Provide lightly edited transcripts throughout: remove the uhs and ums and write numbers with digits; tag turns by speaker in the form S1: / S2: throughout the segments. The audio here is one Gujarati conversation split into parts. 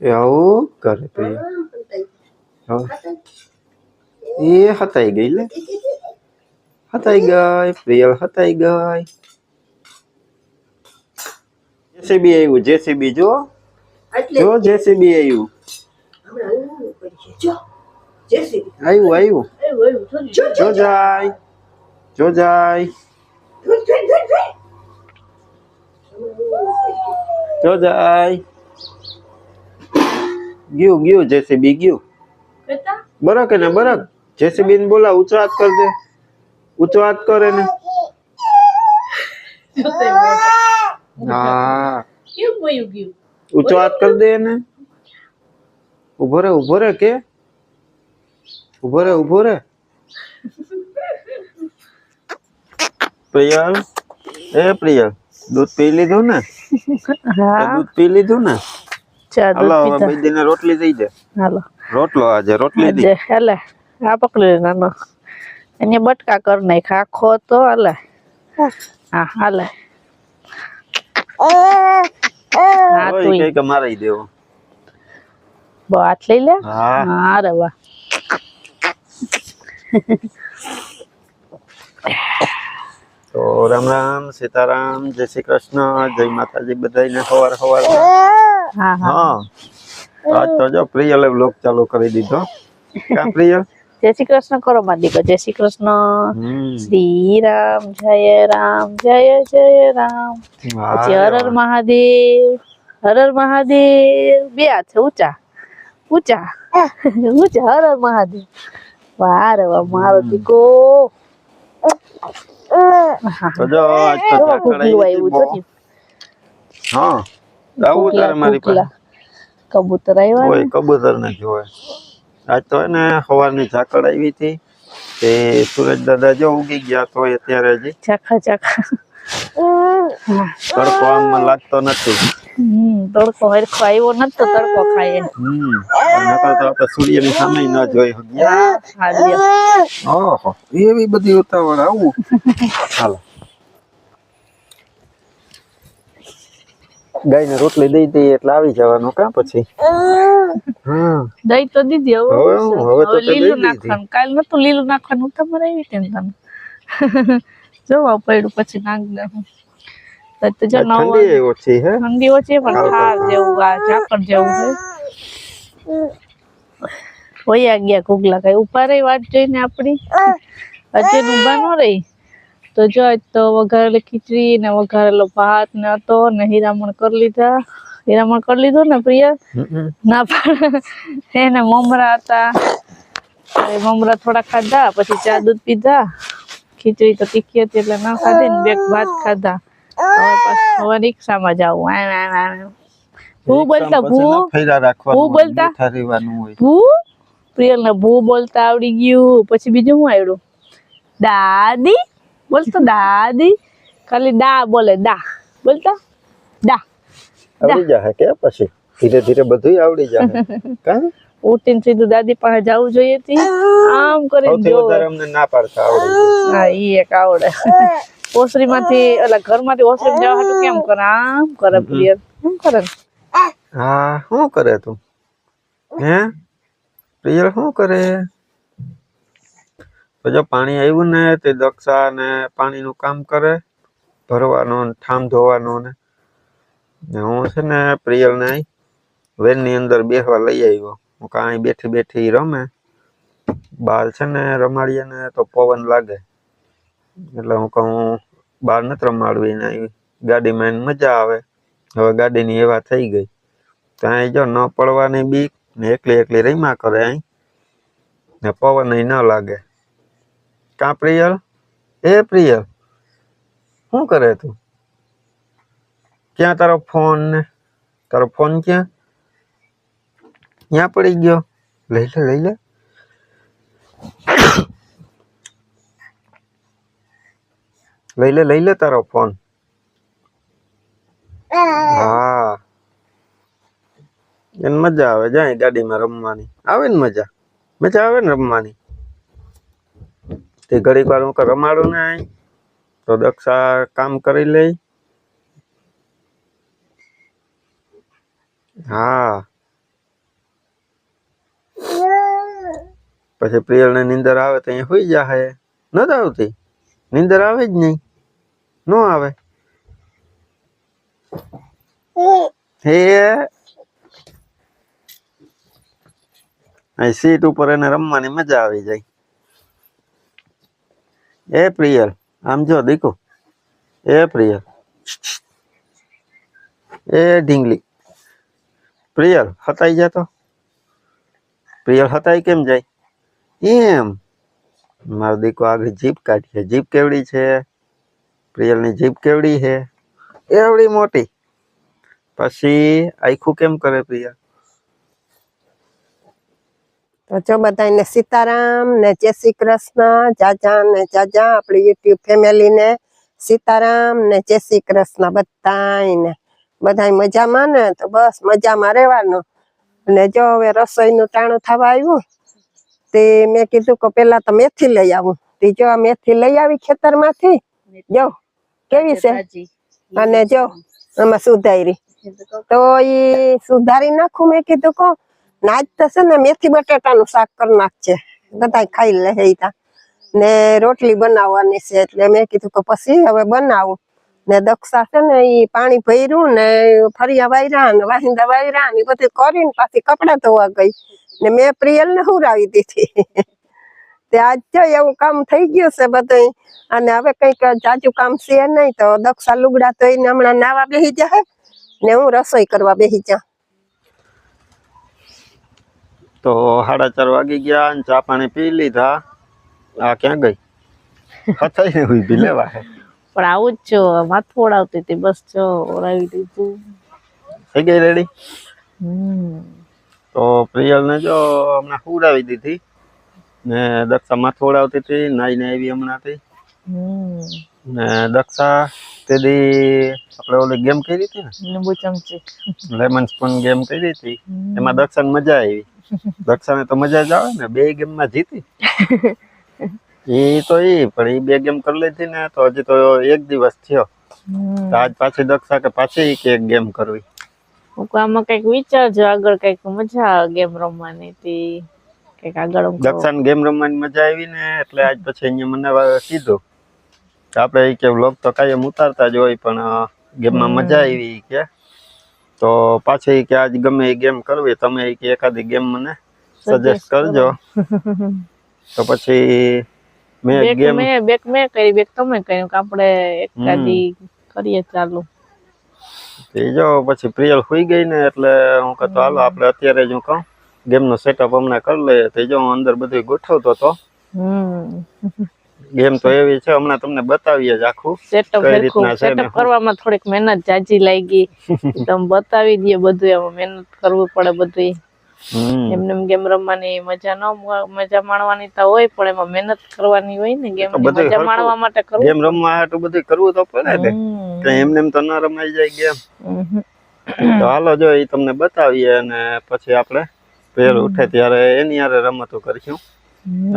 S1: એવું કરે પ્રિયલ એ હતાઈ ગઈ લે હતાઈ ગઈ પ્રિયલ હતાઈ ગઈ જેસીબી આવ્યું જેસીબી જો જો જેસીબી આવ્યું આવ્યું જો જાય જો જાય જો જાય ગયું જેસીબી ગયું બરક ને બરક જેસીબી ને બોલા ઊંચો હાથ કર દે ઊંચો હાથ કરે ને હા ઊંચો હાથ કર દે ને ઉભો રે કે ઉભો રે પ્રિયલ પ્રિયલ દૂધ પી લીધું ને દૂધ પી લીધું ને હાલો હવે બેદીને રોટલી દઈ દે હાલો રોટલો આજે રોટલી દે હાલે આ પકડી નાનો એને બટકા કર નાખ આખો તો હાલે હા હાલે હા તું કઈ કે મારી દેવો બાત લઈ લે હા રે વાહ તો રામ રામ સીતારામ જય શ્રી કૃષ્ણ જય માતાજી બધાને સવાર હા આજ તો જો પ્રિયલે વ્લોગ ચાલુ કરી દીધો કા પ્રિયલ જય શ્રી કૃષ્ણ કરો માં દીકો જય શ્રી કૃષ્ણ શ્રી રામ જય રામ જય રામ પછી હર હર મહાદેવ બે હાથ ઊંચા ઊંચા હર હર મહાદેવ વાહ રે વાહ મારો દીકો તો જો આજ તો ચાકડાઈ હતી હા આવું તારે મારી પાસે કબૂતર આવ્યા ઓય કબૂતર ને જોવે આજ તો એને સવારની ઝાકળ આવી હતી તે સુરજ દાદા જો ઉગી ગયા તો અત્યારે હજી ચાખા તડકો આમ લાગતો નથી તડકો હરખો આવ્યો નથી તો તડકો ખાય નકર તો આપણે સૂર્યની સામે ન જોઈ ઓહો એવી બધી ઉતાવળ આવું હાલો ગાય ને રોટલી દઈ દઈએ એટલે આવી જવાનું કા પછી હા દઈ તો દીધી હવે તો લીલું નાખવાનું કાલ નતું લીલું નાખવાનું તમારે આવી તેમ તમે જોવા પડ્યું પછી નાખ દઉં તો જો ઠંડી ઓછી હે ઠંડી ઓછી પણ ઠાર જેવું આ ઝાકળ જેવું છે હોયા ગયા ઘૂગલા કઈ ઉભા રહી વાટ જોઈને આપણી હજી ઊભા ન રહી તો જો તો વઘારેલી ખીચડી ને વઘારેલો ભાત ને હતો ને હીરામણ કરી લીધો ને પ્રિય ના એને મમરા હતા મમરા થોડા ખાધા પછી ચા દૂધ પીધા ખીચડી તો તીખી હતી એટલે ના ખાધી ને બે ભાત ખાધા હવે રિક્ષામાં જાવું ભૂ બોલતા ભૂ પ્રિયલ ને ભૂ બોલતા આવડી ગયું પછી બીજું શું આવડ્યું દાદી બોલતો દાદી ખાલી દા બોલે દા બોલતા દા આવડી જાય કે પછી ધીરે ધીરે બધું આવડી જાય કા ઉઠીને સીધું દાદી પાસે જવું જોઈએ તી આમ કરીને જો અમને ના પાડતા આવડે હા ઈ એક આવડે ઓસરીમાંથી ઓલા ઘરમાંથી ઓસરી જવા હાટુ કેમ કરે આમ કરે પ્રિયલ શું કરે હા શું કરે તું હે પ્રિયલ શું કરે તો જો પાણી આવ્યું ને તે દક્ષા ને પાણીનું કામ કરે ભરવાનું ઠામ ધોવાનું ને હું છે ને પ્રિયલ ને વેન ની અંદર બેસવા લઈ આવ્યો હું કાંઈ બેઠી રમે બાર છે ને રમાડીએ ને તો પવન લાગે એટલે હું કહું બહાર નથી રમાડવી ને ગાડીમાં મજા આવે હવે ગાડીની એવા થઈ ગઈ ત્યાં જો ન પડવાની બીક ને એકલી રમ્યા કરે અહીં ને પવન ન લાગે કા પ્રિયલ પ્રિયલ શું કરે તું ક્યાં તારો ફોન ક્યાં પડી ગયો લઈ લે તારો ફોન હા એને મજા આવે જાય ગાડીમાં રમવાની આવે ને મજા આવે ને રમવાની તે ઘડીક વાર હું રમાડું ને તો દક્ષા કામ કરી લઈ હા પછી પ્રિયલ ને નીંદર આવે તો અહીંયા સુઈ જાહે નથી આવતી નીંદર આવે જ નહીં નો આવે હે અહીં સીટ ઉપર એને રમવાની મજા આવી જાય એ પ્રિયલ આમ જો દીકુ એ પ્રિયલ એ ઢીંગલી પ્રિયલ હતાઈ જા તો પ્રિયલ હતાઈ કેમ જાય એમ મારો દીકો આગળ જીપ કાઢી જીપ કેવડી છે પ્રિયલની જીપ કેવડી છે એવડી મોટી પછી આખું કેમ કરે પ્રિયલ
S2: તો જો બધાને સીતારામ ને જય શ્રી કૃષ્ણ જાજા ને જાજા આપણી યુટ્યુબ ફેમિલી ને સીતારામ ને જય શ્રી કૃષ્ણ બધાય મજામાં ને તો બસ મજામાં રહેવાનું અને જો હવે રસોઈનું ટાણું થવા આવ્યું તે મેં કીધું કે પેલા તો મેથી લઈ આવું તે જો આ મેથી લઈ આવી ખેતરમાંથી જો કેવી છે અને જો આમાં સુધારી તો ઈ સુધારી નાખું મેં કીધું કો નાજ તો છે ને મેથી બટેટાનું શાક કરી નાખજે બધા ખાઈ લે ને રોટલી બનાવવાની છે એટલે મેં કીધું કે પછી હવે બનાવું ને દક્ષા છે ને ઈ પાણી ભર્યું ને ફરિયા વાયરા ને વાહિંદા વાયરા ને બધું કરીને પાછી કપડા ધોવા ગઈ ને મેં પ્રિયલ ને હુરાવી દીધી તે આજ જો એવું કામ થઈ ગયું છે બધું અને હવે કઈક જાજુ કામ છે નહીં તો દક્ષા લુગડા ધોઈને હમણાં નાવા બેસી જાય ને હું રસોઈ કરવા બેસી જા
S1: તો 4:30 વાગી ગયા અને ચા પાણી પી લીધા આ ક્યાં ગઈ હતાઈ ને ઉભી લેવા હે
S3: પણ આવું જ છો માથું ઓળાવતી હતી બસ જો ઓળાવી દીધું
S1: થઈ ગઈ રેડી તો પ્રિયલ ને જો હમણાં હુડાવી દીધી ને દક્ષા માથું ઓળાવતી હતી નાઈને આવી હમણાંથી ને દક્ષા તે દી આપણે ઓલી ગેમ કરી હતી ને
S3: લીંબુ ચમચી
S1: લેમન સ્પૂન ગેમ કરી હતી એમાં દક્ષાને મજા આવી દક્ષાને તો મજા જ આવે ને બે ગેમમાં જીતી તો પણ એ બે ગેમ કરી લીધી ને તો હજી તો એક દિવસ થયો તો આજ પાછી દક્ષા કે પાછી એક ગેમ કરવી
S3: આમાં કઈક વિચારજો આગળ કઈક મજા આવે ગેમ રમવાની કઈક આગળ
S1: દક્ષાને ગેમ રમવાની મજા આવી ને એટલે આજ પછી અહીંયા મને કીધું આપણે કે વ્લોગ તો કાયમ ઉતારતા જ હોય પણ ગેમમાં મજા આવી કે તો પાછી કે આજ ગમે એ ગેમ કરવી તમે કે એકાદી ગેમ મને સજેસ્ટ કરજો તો પછી મેં ગેમ
S3: બેક મેં કરી બેક તમે કર્યું કે આપણે એકાદી કરીએ ચાલુ
S1: જો પછી પ્રિયલ સુઈ ગઈ ને એટલે હું કહેતો હાલો આપણે અત્યારે જ હું કહું ગેમનો સેટઅપ હમણાં કરી લઈએ તો જો હું અંદર બધું ગોઠવતો હતો ગેમ તો એવી છે હમણાં તમને બતાવીએ જ આખું
S3: સેટઅપ કરવામાં થોડીક મહેનત જાજી લાગી તમે બતાવી દઈએ બધું એમાં મહેનત કરવું પડે બધું એમને ગેમ રમવાની મજા માણવાની તો હોય પણ એમાં મહેનત કરવાની હોય ને ગેમ મજા માણવા માટે કરવું
S1: ગેમ રમવા હાટું બધું કરવું તો પડે ને એમને એમ તો ના રમાઈ જાય ગેમ તો હાલો જો એ તમને બતાવીએ અને પછી આપણે પેલ ઉઠે ત્યારે એની હારે રમતો કરીશું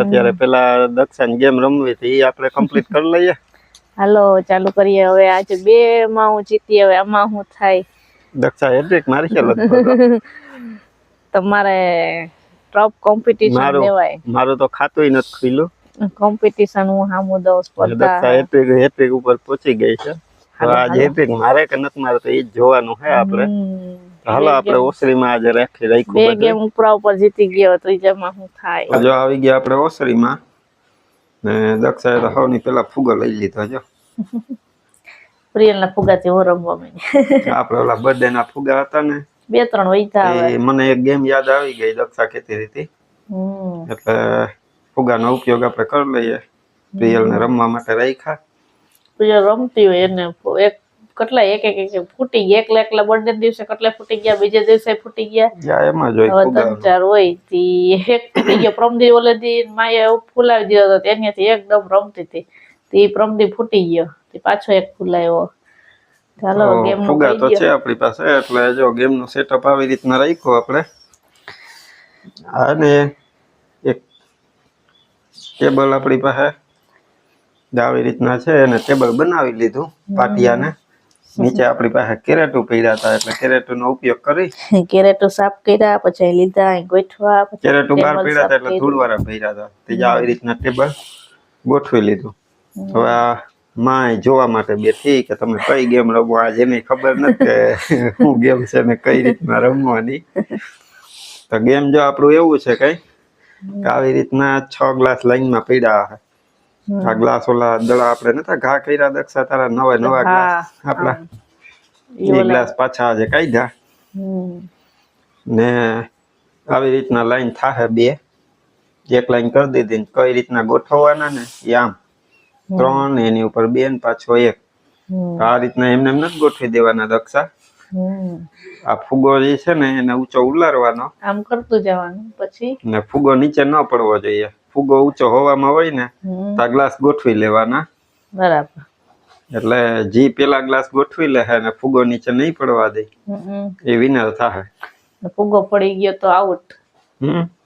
S1: અત્યારે પેલા દક્ષાની ગેમ રમવી હતી એ આપણે કમ્પ્લીટ કરી લઈએ
S3: હાલો ચાલુ કરીએ હવે આજે 2 માં હું જીતી હવે આમાં હું થાય
S1: દક્ષા હેટ્રિક મારી છે લગભગ
S3: તમારે ટોપ કોમ્પિટિશન લેવાય
S1: મારું તો ખાતું નથી ખુલ્લું
S3: કોમ્પિટિશન હું હામું દઉં સ્પર્ધા
S1: દક્ષા હેટ્રિક ઉપર પહોંચી ગઈ છે આજે હેટ્રિક મારે કે નથી મારે તો એ જ જોવાનું છે આપણે હાલો આપણે ઓસરીમાં આજે રાખ્યું
S3: 2 ગેમ ઉપર જીતી ગયો ત્રીજામાં હું થાય
S1: જો આવી ગયા આપણે ઓસરીમાં ને દક્ષાએ તો સૌની પેલા ફુગો લઈ લીધો જો
S3: પ્રિયલના ફુગાથી હું રમવા માંડી
S1: આપણે ઓલા બર્થડે ના ફુગા હતા ને
S3: 2-3 વૈધા આવે
S1: મને એક ગેમ યાદ આવી ગઈ દક્ષા કહેતી હતી એટલે ફુગાનો ઉપયોગ આપણે કરી લઈએ પ્રિયલને રમવા માટે રાખ્યા
S3: પ્રિયલ રમતી હોય એને એક કેટલા એક ફૂટી ગયા એકલા બર્થડે દિવસે કેટલા ફૂટી ગયા બીજે દિવસે ફૂટી ગયા
S1: એમાં જોઈ
S3: 3-4 હોય તી એક ફૂટી ગયો પ્રમદી ઓલેદી માએ ફૂલાવી દીધો તો તેનાથી એકદમ રમતી હતી તી પ્રમદી ફૂટી ગયો તી પાછો એક ફૂલાયો ચાલો ગેમ નો
S1: ફુગા તો છે આપણી પાસે એટલે જો ગેમ નો સેટઅપ આવી રીતના રાખ્યો આપણે અને એક ટેબલ આપણી પાસે આવી રીતના છે અને ટેબલ બનાવી લીધું પાટિયાને નીચે આપણી પાસે કેરેટુ પડ્યા હતા એટલે કેરેટુ નો ઉપયોગ કરી
S3: કેરેટો સાફ કર્યા, પછી લીધા અહીં ગોઠવા, પછી
S1: કેરેટુ બહાર
S3: ટેબલ
S1: પડ્યા હતા
S3: સાફ
S1: એટલે
S3: કર્યું.
S1: ધૂળવાળા ભર્યા હતા તે જ આવી રીતના ટેબલ ગોઠવી લીધું. હવે આ માય જોવા માટે બેઠી કે તમે કઈ ગેમ રમો, આ જેની ખબર નથી કે શું ગેમ છે ને કઈ રીતના રમવાની. તો ગેમ જો આપણું એવું છે કઈ કે આવી રીતના 6 ગ્લાસ લાઈનમાં પડ્યા છે. આ ગ્લાસ ઓલા દડા આપણે નતા ઘા કર્યા દક્ષા તારા નવા ગ્લાસ આપડા એ ગ્લાસ પાછા આજે કાઢ્યા ને આવી રીતના લાઈન થાહે બે, એક લાઈન કરી દીધી ને કઈ રીતના ગોઠવવાના ને એ આમ 3 એની ઉપર 2 ને પાછો 1 આ રીતના એમને એમ નથી ગોઠવી દેવાના દક્ષા. આ ફુગો જે છે ને એને ઊંચો ઉલારવાનો,
S3: આમ કરતું જવાનું, પછી
S1: ને ફુગો નીચે ન પડવો જોઈએ. ફુગો ઊંચો હવામાં હોય ને તો આ ગ્લાસ ગોઠવી લેવાના.
S3: બરાબર.
S1: એટલે જી પેલા ગ્લાસ ગોઠવી લે ને ફુગો નીચે નહીં પડવા દે એ વિનર થાહે.
S3: ફુગો પડી ગયો તો આઉટ.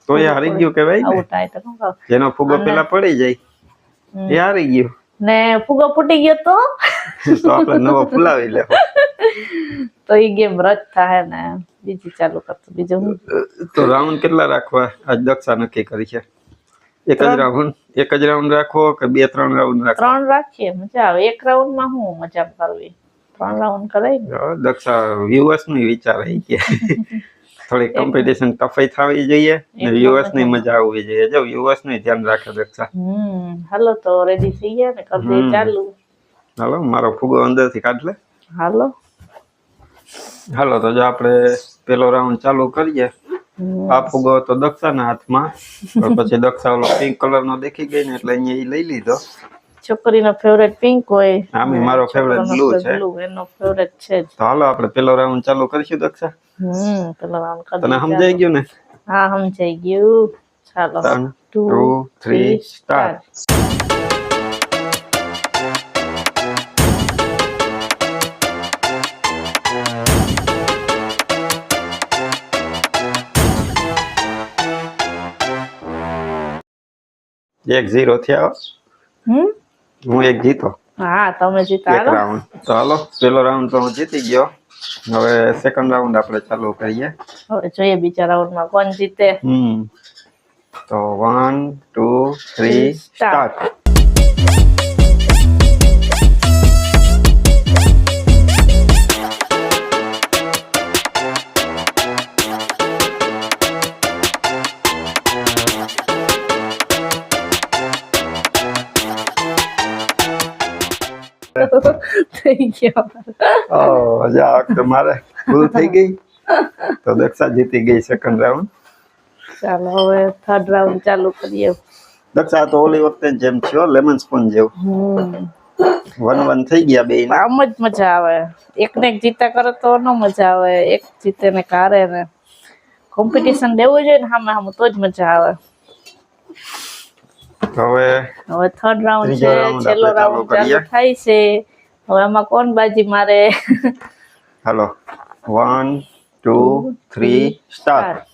S1: તો એ હારી ગયું કહેવાય ને.
S3: આઉટ આય તો શું કહું?
S1: જેનો ફુગો પેલા પડી જાય એ હારી ગયું.
S3: ને ફુગો ફૂટી ગયો તો
S1: તો આપણે નવો ફુલાવી લેવો.
S3: તો ઈ ગેમ રદ થાય ને બીજી ચાલુ કરતો. બીજું હું?
S1: તો રાઉન્ડ કેટલા રાખવા આજ દક્ષા નક્કી કરી છે? એક જ રાઉન્ડ રાખો કે 2-3 રાઉન્ડ રાખો?
S3: 3 રાખીએ, મજા આવે. એક રાઉન્ડ માં હું મજા કરવી, 3 રાઉન્ડ કરાય ને.
S1: દક્ષા વ્યુઅર્સ નું વિચાર આવી કે થોડી કોમ્પિટિશન ટફાઈ થવી જોઈએ ને વ્યુઅર્સ ની મજા આવવી જોઈએ. જો વ્યુઅર્સ નું ધ્યાન રાખે દક્ષા.
S3: હાલો તો રેડી થઈ ગયા ને કરી દે ચાલુ.
S1: હાલો મારો ફુગો અંદર થી કાઢ લે. હાલો તો જો આપણે પેલો રાઉન્ડ ચાલુ કરીએ. આ ફુગો તો દક્ષાના હાથમાં, પછી દક્ષા ઓલો પિંક કલર નો દેખી ગઈ ને એટલે અહીંયા ઈ લઈ લીધો.
S3: છોકરીનો ફેવરેટ પિંક હોય,
S1: આમે મારો ફેવરેટ બ્લુ છે.
S3: એનો ફેવરેટ છે.
S1: તો હાલો આપણે પેલો રાઉન્ડ ચાલુ કરીશું દક્ષા.
S3: પેલો રાઉન્ડ કરી
S1: તને સમજાઈ ગયું ને?
S3: હા સમજાઈ ગયું. ચાલો
S1: 1 2 3 સ્ટાર્ટ. એક 0 થયા. હું એક જીતો.
S3: હા તમે જીતા.
S1: એક રાઉન્ડ. તો હાલો પેલો રાઉન્ડ તો હું જીતી ગયો. હવે સેકન્ડ રાઉન્ડ આપણે ચાલુ કરીએ.
S3: હવે જોઈએ બીજા રાઉન્ડ માં કોણ જીતે.
S1: તો 1 2 3 સ્ટાર્ટ.
S3: થઈ ગયો.
S1: આ વખતે મારે ભૂલ થઈ ગઈ તો દક્ષા જીતી ગઈ સેકન્ડ રાઉન્ડ.
S3: ચાલો હવે થર્ડ રાઉન્ડ ચાલુ કરીએ.
S1: દક્ષા તો ઓલી વખતે જેમ થયો લેમન સ્પૂન જેવું 1-1 થઈ ગયા બે.
S3: આમ જ મજા આવે. એકને એક જીતા કરે તો ન મજા આવે, એક જીતે ને કારે ને કોમ્પિટિશન દેવું જોઈએ ને સામે તો જ મજા આવે.
S1: હવે
S3: થર્ડ રાઉન્ડ છે, છેલ્લો રાઉન્ડ ચાલુ થાય છે. હવે આમાં કોણ બાજી મારે?
S1: હાલો 1 2 3 સ્ટાર્ટ.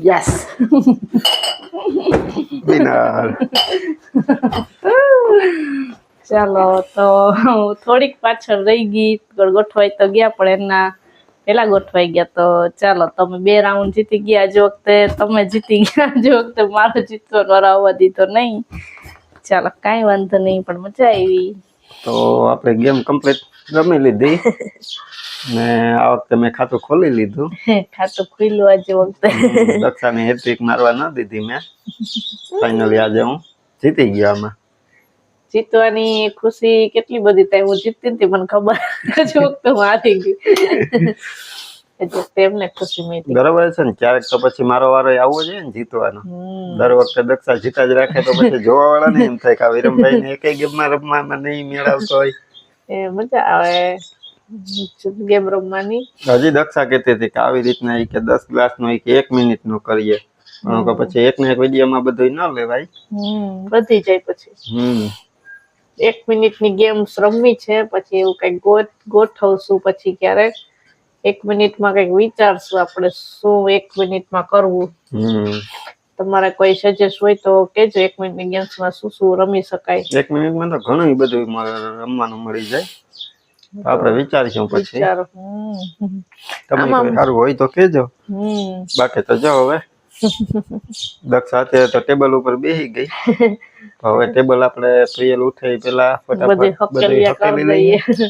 S3: યસ.
S1: વિનર.
S3: ચાલો તો થોડીક પાછળ રહી ગઈ, ગોઠવાઈ તો ગયા પણ એના પેલા ગોઠવાઈ ગયા. તો ચાલો તમે 2 રાઉન્ડ જીતી ગયા. આજ વખતે તમે જીતી ગયા, આજ વખતે મારો જીતવાનો વારો આવવા દીધો નહીં. ચાલો કાંઈ વાંધો નહીં, પણ મજા આવી.
S1: તો આપણે ગેમ કમ્પ્લીટ રમી લીધી ને આ વખતે મેં ખાતું ખોલી લીધું.
S3: ખાતું ખુલ્લું આજે વખતે.
S1: દક્ષાને હેટ્રિક મારવા ન દીધી મેં. ફાઇનલી આજે હું જીતી ગયો. આમાં
S3: જીતવાની ખુશી કેટલી બધી થાય. હું જીતતી હતી મને ખબર, હજુ વખતે હું હારી ગઈ એટલે એમને ખુશી મળી.
S1: બરોબર છે ને. ક્યારેક તો પછી મારો વારો આવવો જોઈએ ને જીતવાનો. દર વખતે દક્ષા જીતા જ રાખે તો પછી જોવા વાળા ને એમ થાય કે વિરમભાઈ ને એકય ગેમમાં રમવામાં નહીં મેળવતો હોય.
S3: એ મજા આવે ગેમ રમવાની.
S1: હજી દક્ષા કહેતી હતી કે આવી રીતના કે 10 ગ્લાસ નો 1 મિનિટ નો કરીએ, પછી એક ને એક વિડીયોમાં બધું ન લેવાય.
S3: વધી જાય પછી. 1 મિનિટની ગેમ્સ રમવી છે, પછી એવું કઈક ગોઠવશું. પછી ક્યારેક 1 મિનિટમાં કઈક વિચારશું આપણે શું 1 મિનિટમાં કરવું. તમારે કોઈ સજેસ્ટ હોય તો કેજો. 1 મિનિટની ગેમ્સમાં શું શું રમી શકાય?
S1: 1 મિનિટમાં તો ઘણું બધું રમવાનું મળી જાય. આપણે વિચારીશું પછી.
S3: વિચારો.
S1: તમે કોઈ સારું હોય તો કેજો. બાકી તો જો હવે દક્ષ સાથે તો ટેબલ ઉપર બેસી ગઈ. હવે ટેબલ આપણે પ્રિયલ ઉઠે પેલા ફટાફટ
S3: બધી હકેલિયા કરી દઈએ.